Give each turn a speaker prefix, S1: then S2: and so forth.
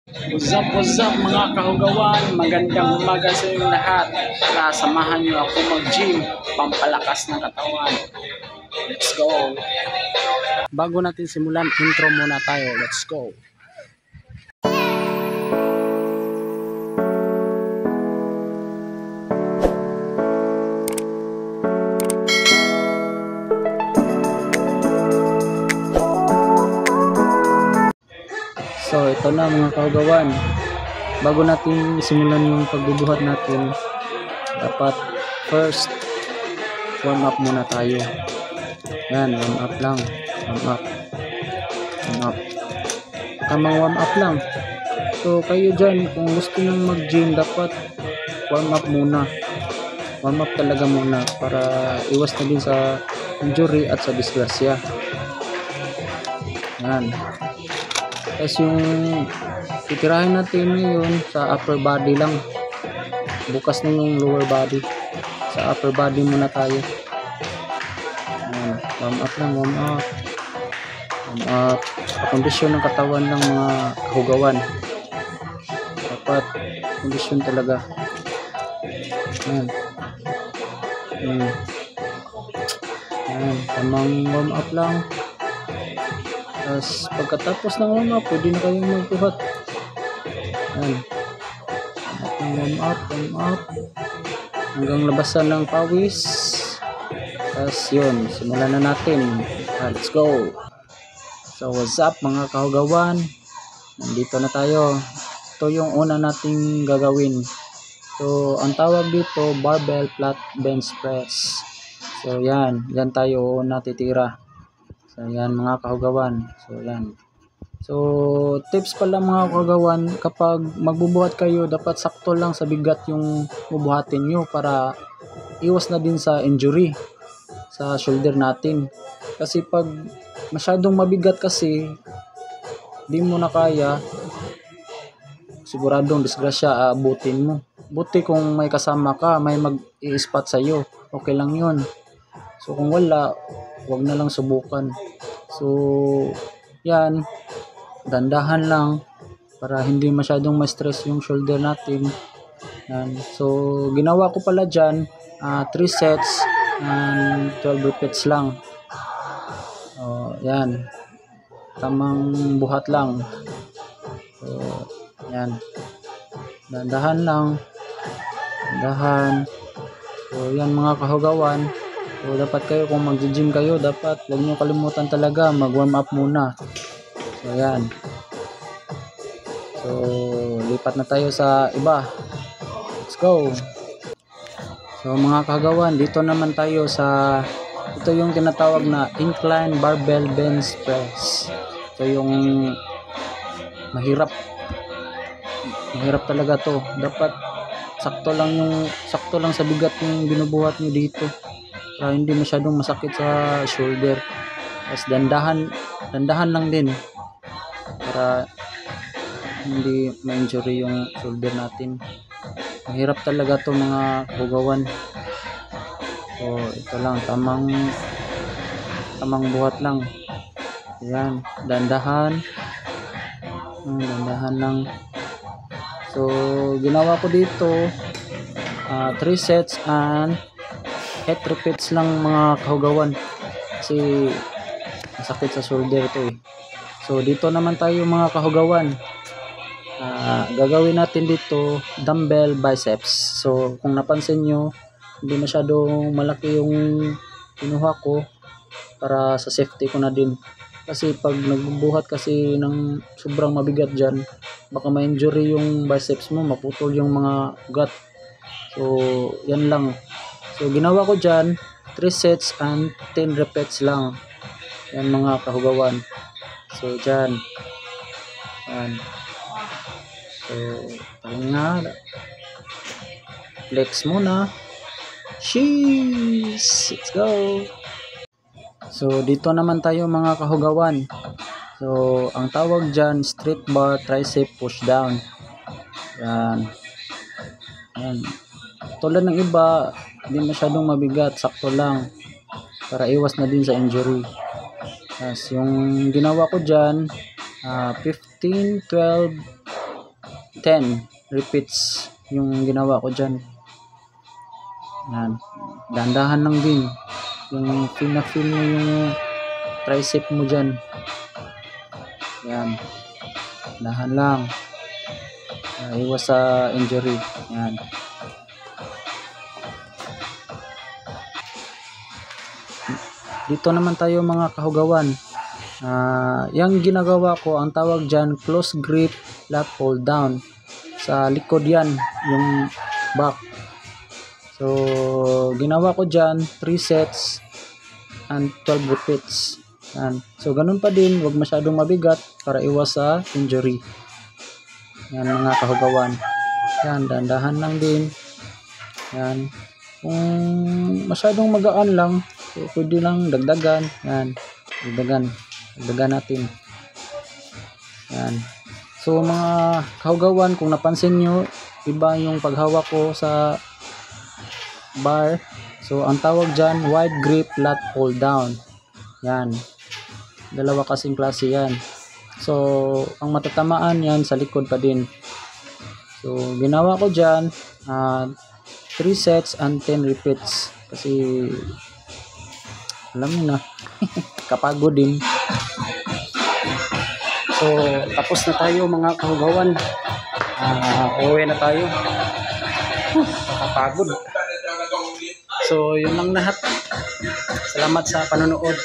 S1: What's up mga kahugawan? Magandang umaga sa inyong lahat. Tara, samahan niyo ako mag-gym, pampalakas ng katawan. Let's go! Bago natin simulan, intro muna tayo. Let's go! So ito na mga kahugawan. Bago natin simulan yung pagbubuhat natin, dapat first warm up muna tayo. Yan, warm up lang. Warm up. Warm up. Tamang warm up lang. So kayo dyan, kung gusto nyo mag-gym, dapat warm up muna. Warm up talaga muna para iwas na din sa injury at sa disgrasya. Yan. Tapos yung titirahin natin ngayon sa upper body lang. Bukas na yung lower body. Sa upper body muna tayo. Yan. Warm up lang, warm up. Warm up. Kondisyon ng katawan ng mga kahugawan. Dapat kondisyon talaga. Yan. Yan. Yan. Tamang warm up lang. Tapos pagkatapos ng warm up, pwede na kayong magbuhat. Yan. Warm up. Hanggang labasan ng pawis. Tapos yun, simulan na natin. Let's go! So what's up mga kahugawan? Nandito na tayo. Ito yung una nating gagawin. So ang tawag dito, barbell flat bench press. So yan tayo natitira. So yan mga kahugawan. So yan. So tips pala mga kahugawan, kapag magbubuhat kayo, dapat sakto lang sa bigat yung bubuhatin nyo para iwas na din sa injury sa shoulder natin. Kasi pag masyadong mabigat kasi, di mo na kaya, siguradong disgrasya aabutin mo. Buti kung may kasama ka, may mag-i-spot sa'yo, okay lang yun. So kung wala, wag na lang subukan. So yan, dandahan lang para hindi masyadong ma-stress yung shoulder natin. Yan. So ginawa ko pala dyan 3 sets and 12 repeats lang. Yan, tamang buhat lang. So yan, dandahan lang, dandahan. So yan mga kahugawan. So dapat kayo, kung mag-gym kayo, dapat huwag nyo kalimutan talaga mag-warm up muna. So yan. So lipat na tayo sa iba. Let's go. So mga kagawan, dito naman tayo sa, ito yung tinatawag na incline barbell bench press. Ito yung mahirap talaga to. Dapat sakto lang sa bigat yung binubuhat nyo dito para hindi masyadong masakit sa shoulder. Tapos dandahan lang din para hindi ma-injury yung shoulder natin. Mahirap talaga to mga kahugawan. So ito lang, tamang buhat lang. Ayan, dandahan lang. So ginawa ko dito 3 sets and 8 repeats lang mga kahugawan kasi masakit sa shoulder to eh. So dito naman tayo mga kahugawan, gagawin natin dito dumbbell biceps. So kung napansin nyo, hindi masyadong malaki yung kinuha ko para sa safety ko na din. Kasi pag nagbubuhat kasi ng sobrang mabigat dyan, baka ma-injury yung biceps mo, maputol yung mga ugat. So yan lang. So ginawa ko dyan 3 sets and 10 repeats lang. Yan mga kahugawan. So dyan, yan. So pahinga, flex muna. Cheese! Let's go! So dito naman tayo mga kahugawan. So ang tawag dyan, straight bar tricep push down. Yan. Yan. Tulad ng iba, hindi masyadong mabigat, sakto lang para iwas na din sa injury. Tapos yung ginawa ko dyan, 15, 12, 10 repeats yung ginawa ko dyan. Yan. Dandahan lang din. Yung feel mo yung tricep mo dyan. Yan. Dahan lang. Iwas sa injury. Yan. Dito naman tayo mga kahugawan. Yung ginagawa ko, ang tawag dyan, close grip, lat pull down. Sa likod yan, yung back. So, ginawa ko dyan, 3 sets and 12 repeats. Yan. So, ganun pa din, wag masyadong mabigat para iwas sa injury. Yan mga kahugawan. Yan, dandahan lang din. Yan. Kung masyadong magaan lang, so, pwede lang dagdagan. Yan. Dagdagan natin. Yan. So mga kahugawan, kung napansin nyo, iba yung paghawak ko sa bar. So ang tawag dyan, wide grip lat pull down. Yan. Dalawa kasing klase yan. So ang matatamaan yan sa likod pa din. So ginawa ko dyan, 3 sets and 10 repeats. Kasi alam mo na, kapagod din. So tapos na tayo mga kahugawan. Uwi na tayo. Kapagod. So yun lang lahat. Salamat sa panonood.